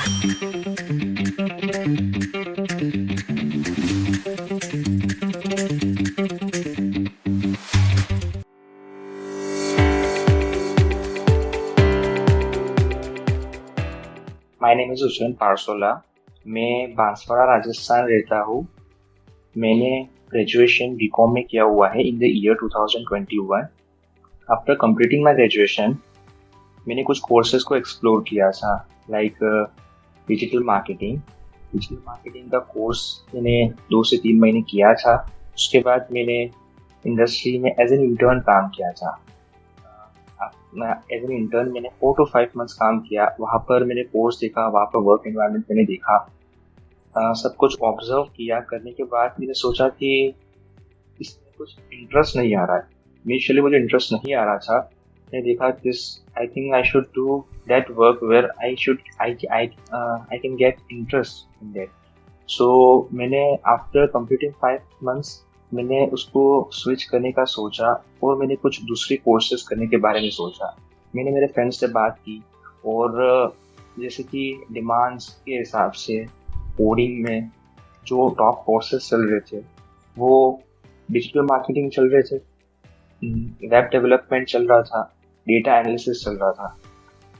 My name is Ujjain Parsola. मैं बांसवाड़ा राजस्थान रहता हूँ। मैंने ग्रेजुएशन बीकॉम में किया हुआ है in the year 2021। After completing my graduation मैंने कुछ कोर्सेज को एक्सप्लोर किया था, like digital marketing. Digital marketing का कोर्स मैंने 2 से 3 महीने किया था। उसके बाद मैंने इंडस्ट्री में एज एन इंटर्न काम किया था। एज एन इंटर्न मैंने 4 to 5 मंथ्स काम किया। वहाँ पर मैंने कोर्स देखा, वहाँ पर वर्क एनवायरनमेंट मैंने देखा, सब कुछ ऑब्जर्व किया। करने के बाद मैंने सोचा कि इसमें कुछ इंटरेस्ट नहीं आ रहा है। इनिशियली मुझे इंटरेस्ट नहीं आ रहा था। मैंने देखा this, I think I should do that work where I can get interest in that. So मैंने आफ्टर कंप्लीटिंग 5 मंथ्स मैंने उसको स्विच करने का सोचा और मैंने कुछ दूसरे कोर्सेज करने के बारे में सोचा। मैंने मेरे फ्रेंड्स से बात की और जैसे कि डिमांड्स के हिसाब से कोडिंग में जो टॉप कोर्सेज चल रहे थे वो डिजिटल मार्केटिंग चल रहे थे, वेब डेवलपमेंट चल रहा था, डेटा एनालिसिस चल रहा था।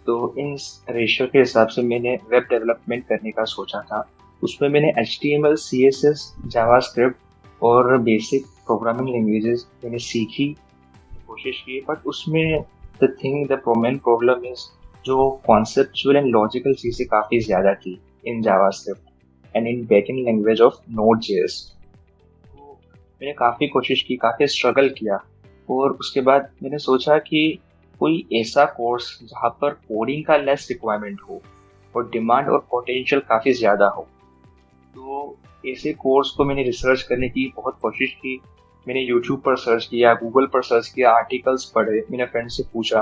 तो इन रेशियो के हिसाब से मैंने वेब डेवलपमेंट करने का सोचा था। उसमें मैंने HTML, CSS, जावास्क्रिप्ट और बेसिक प्रोग्रामिंग लैंग्वेजेस मैंने सीखी, कोशिश की। बट उसमें द मेन प्रॉब्लम इज जो कॉन्सेप्चुअल एंड लॉजिकल चीज़ें काफ़ी ज़्यादा थी in JavaScript and in backend language of Node.js। तो मैंने काफ़ी कोशिश की, काफ़ी स्ट्रगल किया और उसके बाद मैंने सोचा कि कोई ऐसा कोर्स जहाँ पर कोडिंग का लेस रिक्वायरमेंट हो और डिमांड और पोटेंशियल काफ़ी ज़्यादा हो। तो ऐसे कोर्स को मैंने रिसर्च करने की बहुत कोशिश की। मैंने यूट्यूब पर सर्च किया, गूगल पर सर्च किया, आर्टिकल्स पढ़े, मैंने फ्रेंड से पूछा।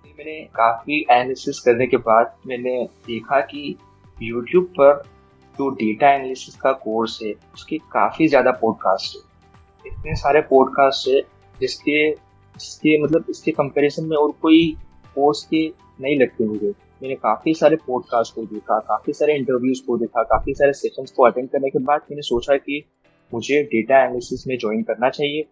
फिर मैंने काफ़ी एनालिसिस करने के बाद मैंने देखा कि यूट्यूब पर जो डेटा एनालिसिस का कोर्स है उसके काफ़ी ज़्यादा पॉडकास्ट है। इतने सारे पॉडकास्ट है जिसके जिसके मतलब इसके कंपैरिजन में और कोई कोर्स के नहीं लगते मुझे। मैंने काफ़ी सारे पॉडकास्ट को देखा, काफ़ी सारे इंटरव्यूज को देखा, काफ़ी सारे सेशंस को अटेंड करने के बाद मैंने सोचा कि मुझे डेटा एनालिसिस में ज्वाइन करना चाहिए।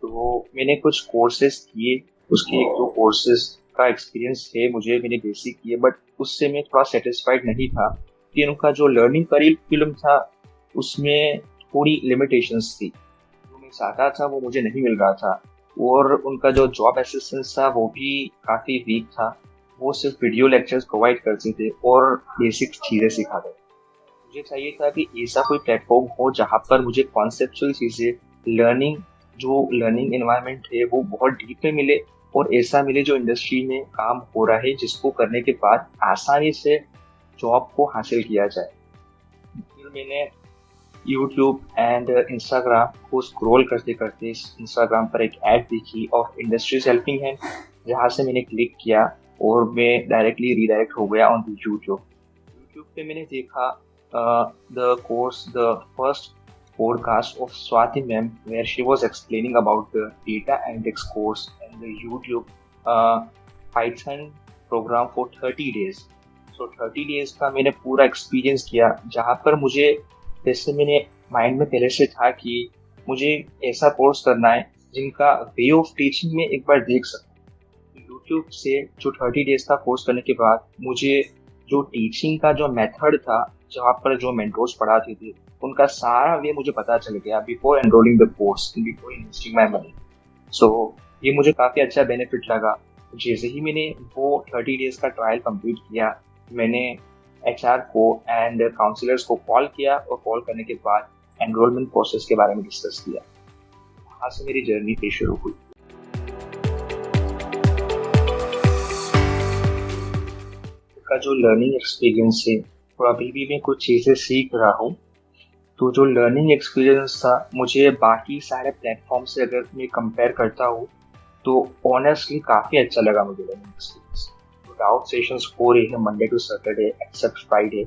तो मैंने कुछ कोर्सेज किए, उसके 1-2 कोर्सेज का एक्सपीरियंस है मुझे, मैंने बेसिक किए, बट उससे मैं थोड़ा सेटिस्फाइड नहीं था कि उनका जो लर्निंग करिकुलम था उसमें थोड़ी लिमिटेशंस थी। जो मैं चाहता था वो मुझे नहीं मिल रहा था और उनका जो जॉब असिस्टेंस था वो भी काफ़ी वीक था। वो सिर्फ वीडियो लेक्चर्स प्रोवाइड करते थे और बेसिक चीज़ें सिखाते थे। मुझे चाहिए था कि ऐसा कोई प्लेटफॉर्म हो जहाँ पर मुझे कॉन्सेप्चुअल चीज़ें, लर्निंग एनवायरनमेंट है वो बहुत डीप में मिले और ऐसा मिले जो इंडस्ट्री में काम हो रहा है जिसको करने के बाद आसानी से जॉब को हासिल किया जाए। फिर मैंने यूट्यूब एंड इंस्टाग्राम को स्क्रॉल करते करते इंस्टाग्राम पर एक ऐड दिखी ऑफ इंडस्ट्रीज हेल्पिंग हैंड, जहाँ से मैंने क्लिक किया और मैं डायरेक्टली रीडायरेक्ट हो गया ऑन यूट्यूब। यूट्यूब पे मैंने देखा the first podcast of Swati ma'am where she was explaining about the data analytics course and the YouTube Python program for 30 days. So 30 days का मैंने पूरा एक्सपीरियंस किया, जहाँ पर मुझे, जैसे मैंने माइंड में पहले से था कि मुझे ऐसा कोर्स करना है जिनका वे ऑफ टीचिंग में एक बार देख सकूं। यूट्यूब से जो 30 डेज का कोर्स करने के बाद मुझे जो टीचिंग का जो मेथड था, जहाँ पर जो मेंटोर्स पढ़ाते थे, उनका सारा वे मुझे पता चल गया before enrolling the course, before investing my money. So ये मुझे काफ़ी अच्छा बेनिफिट लगा। जैसे ही मैंने वो 30 डेज का ट्रायल कंप्लीट किया, मैंने HR को एंड काउंसलर्स को कॉल किया और कॉल करने के बाद एनरोलमेंट प्रोसेस के बारे में डिस्कस किया। वहाँ से मेरी जर्नी फिर शुरू हुई। का जो लर्निंग एक्सपीरियंस है, और अभी भी मैं कुछ चीज़ें सीख रहा हूँ। तो जो लर्निंग एक्सपीरियंस था, मुझे बाकी सारे प्लेटफॉर्म से अगर मैं कंपेयर करता हूँ तो ऑनेस्टली काफ़ी अच्छा लगा मुझे लर्निंग एक्सपीरियंस। तो डाउट सेशंस हो रही है Monday to Saturday except Friday.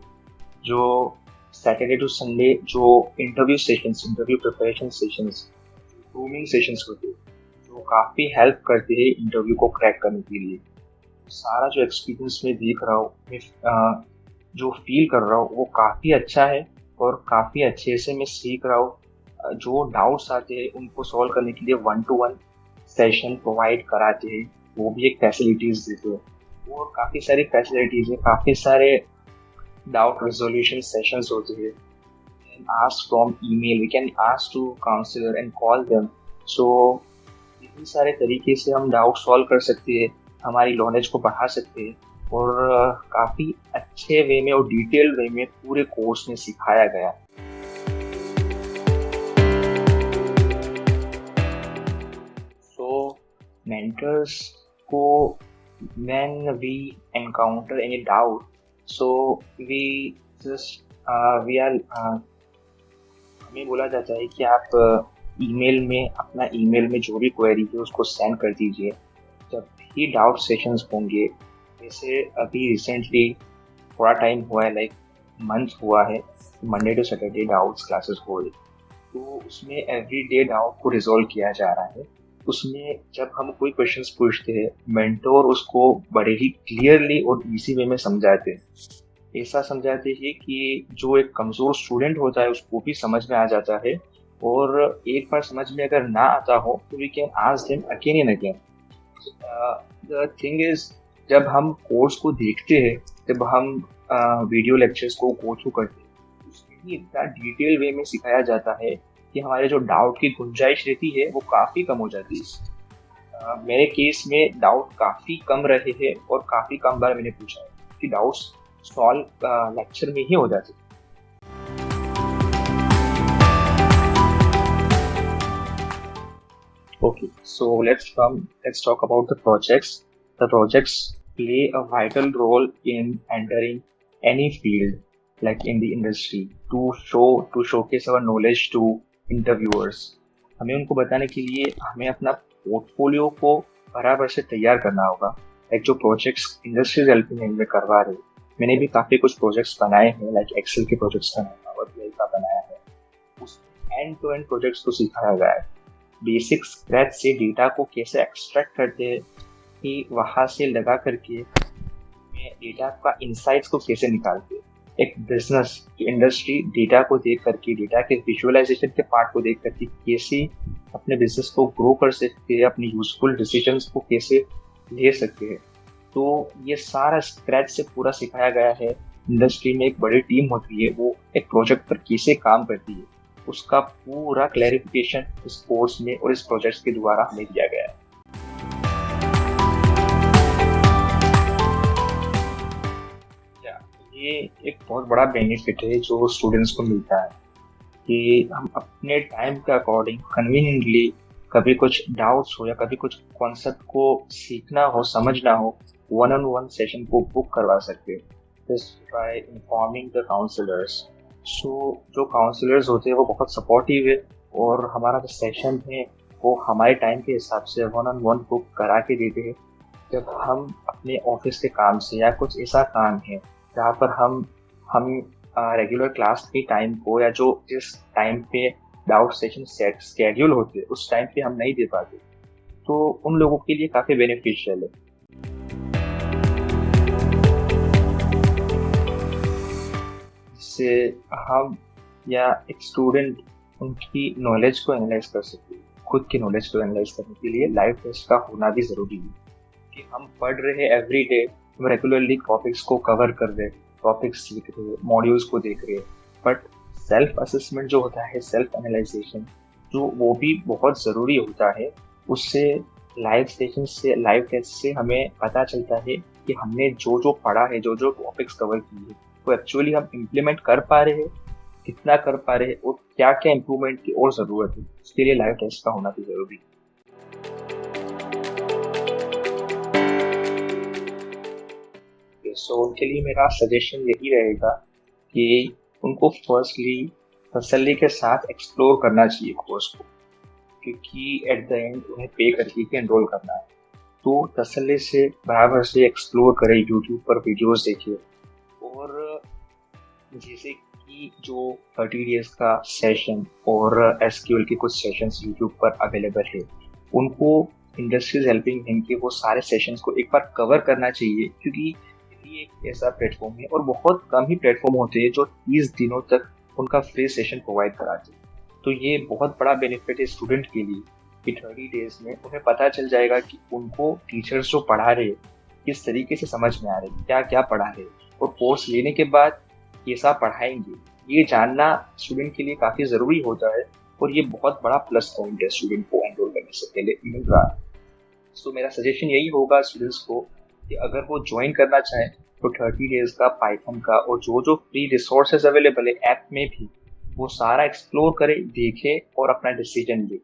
जो सैटरडे टू संडे जो interview preparation sessions, grooming sessions होते हैं, जो काफ़ी हेल्प करते हैं इंटरव्यू को क्रैक करने के लिए। सारा जो एक्सपीरियंस मैं देख रहा हूँ, मैं जो फील कर रहा हूँ वो काफ़ी अच्छा है और काफ़ी अच्छे से मैं सीख रहा हूँ। जो डाउट्स आते हैं उनको सॉल्व करने के लिए 1-to-1 सेशन प्रोवाइड कराते हैं, वो भी एक फैसिलिटीज़ देते हैं। और काफ़ी सारी फैसिलिटीज़ है, काफ़ी सारे डाउट रिज़ॉल्यूशन सेशंस होते हैं। Can ask from email, we can ask to counselor and call them. So इतने सारे तरीके से हम डाउट सॉल्व कर सकते हैं, हमारी नॉलेज को बढ़ा सकते हैं और काफ़ी अच्छे वे में और डिटेल वे में पूरे कोर्स में सिखाया गया। सो मेंटर्स को when we encounter any doubt, so we just we are हमें बोला जाता है कि आप ईमेल में अपना ईमेल में जो भी क्वेरी है उसको सेंड कर दीजिए। जब भी डाउट सेशंस होंगे, जैसे अभी रिसेंटली थोड़ा टाइम हुआ है, लाइक मंथ हुआ है, Monday to Saturday doubts classes हो रही, तो उसमें एवरी डे डाउट को रिजॉल्व किया जा रहा है। उसमें जब हम कोई क्वेश्चंस पूछते हैं, मेंटोर उसको बड़े ही क्लियरली और इजी वे में समझाते हैं। ऐसा समझाते हैं कि जो एक कमज़ोर स्टूडेंट होता है उसको भी समझ में आ जाता है, और एक बार समझ में अगर ना आता हो तो we can ask them again and again. The thing is, जब हम कोर्स को देखते हैं, जब हम वीडियो लेक्चर्स को गो थ्रू करते हैं, उसमें ही इतना डिटेल वे में सिखाया जाता है कि हमारे जो डाउट की गुंजाइश रहती है वो काफ़ी कम हो जाती है। मेरे केस में डाउट काफ़ी कम रहे हैं और काफ़ी कम बार मैंने पूछा है कि डाउट्स सॉल्व लेक्चर में ही हो जाते हैं। Okay, so let's talk about the projects. The projects play a vital role in entering any field, like in the industry, to showcase our knowledge to interviewers. हमें उनको बताने के लिए हमें अपना पोर्टफोलियो को बराबर से तैयार करना होगा। लाइक जो प्रोजेक्ट्स इंडस्ट्रीज हेल्पिंग हैंड में करवा रहे हैं, मैंने भी काफ़ी कुछ प्रोजेक्ट्स बनाए हैं, लाइक एक्सेल के प्रोजेक्ट्स बनाए हैं, पावर BI का बनाया है। उसमें एंड टू एंड प्रोजेक्ट्स को सिखाया गया है। बेसिक स्क्रैच से डेटा को कैसे एक्सट्रैक्ट करते हैं, कि वहाँ से लगा करके में डेटा का इंसाइट्स को कैसे निकालते हैं। एक बिजनेस इंडस्ट्री डेटा को देख करके, डेटा के विजुअलाइजेशन के पार्ट को देख करके कैसे अपने बिजनेस को ग्रो कर सकते हैं, अपने यूजफुल डिसीजंस को कैसे ले सकते हैं। तो ये सारा स्क्रैच से पूरा सिखाया गया है। इंडस्ट्री में एक बड़ी टीम होती है, वो एक प्रोजेक्ट पर कैसे काम करती है, उसका पूरा क्लैरिफिकेशन इस कोर्स में और इस प्रोजेक्ट के द्वारा हमें दिया गया है। ये एक बहुत बड़ा बेनिफिट है जो स्टूडेंट्स को मिलता है, कि हम अपने टाइम के अकॉर्डिंग कन्वीनियंटली कभी कुछ डाउट्स हो या कभी कुछ कॉन्सेप्ट को सीखना हो, समझना हो, 1-on-1 सेशन को बुक करवा सकते हैं, just by informing the counsellors. So जो काउंसलर्स होते हैं वो बहुत सपोर्टिव है, और हमारा जो सेशन है वो हमारे टाइम के हिसाब से 1-on-1 बुक करा के देते हैं। जब हम अपने ऑफिस के काम से या कुछ ऐसा काम है जहाँ पर हम रेगुलर क्लास के टाइम को, या जो जिस टाइम पे डाउट सेशन सेट स्केड्यूल होते उस टाइम पे हम नहीं दे पाते, तो उन लोगों के लिए काफ़ी बेनिफिशियल है। जिससे हम या एक स्टूडेंट उनकी नॉलेज को एनालाइज कर सके। खुद की नॉलेज को एनालाइज करने के लिए लाइव टेस्ट का होना भी ज़रूरी है, कि हम पढ़ रहे हैं एवरी डे, हम रेगुलरली टॉपिक्स को कवर कर रहे, टॉपिक्स सीख रहे, मॉड्यूल्स को देख रहे, बट सेल्फ असेसमेंट जो होता है, सेल्फ एनालाइजेशन, जो वो भी बहुत ज़रूरी होता है। उससे लाइव सेशन से, लाइव टेस्ट से हमें पता चलता है कि हमने जो जो पढ़ा है, जो जो टॉपिक्स कवर किए हैं, वो एक्चुअली हम इम्प्लीमेंट कर पा रहे हैं, कितना कर पा रहे हैं, और क्या क्या इम्प्रूवमेंट की और ज़रूरत है। उसके लिए लाइव टेस्ट का होना भी ज़रूरी है। सो उनके लिए मेरा सजेशन यही रहेगा कि उनको फर्स्टली तसल्ली के साथ एक्सप्लोर करना चाहिए कोर्स को, क्योंकि एट द एंड उन्हें पे करके एनरोल करना है। तो तसल्ली से बराबर से एक्सप्लोर करें, यूट्यूब पर वीडियोस देखिए, और जैसे कि जो 30 डेज का सेशन और SQL के कुछ सेशंस यूट्यूब पर अवेलेबल है, उनको इंडस्ट्रीज हेल्पिंग हैंड के वो सारे सेशंस को एक बार कवर करना चाहिए, क्योंकि भी एक ऐसा प्लेटफॉर्म है और बहुत कम ही प्लेटफॉर्म होते हैं जो 30 दिनों तक उनका फ्री सेशन प्रोवाइड कराते हैं। तो ये बहुत बड़ा बेनिफिट है स्टूडेंट के लिए कि 30 डेज में उन्हें पता चल जाएगा कि उनको टीचर्स जो पढ़ा रहे हैं किस तरीके से समझ में आ रहे हैं, क्या क्या पढ़ा रहे हैं और कोर्स लेने के बाद कैसा पढ़ाएंगे। ये जानना स्टूडेंट के लिए काफी जरूरी होता है और ये बहुत बड़ा प्लस पॉइंट है स्टूडेंट को एनरोल करने से पहले मिल रहा है। सो मेरा सजेशन यही होगा स्टूडेंट्स को कि अगर वो ज्वाइन करना चाहें तो 30 डेज का पाइथन का और जो जो फ्री रिसोर्सेज अवेलेबल है ऐप में भी वो सारा एक्सप्लोर करे, देखे और अपना डिसीजन ले।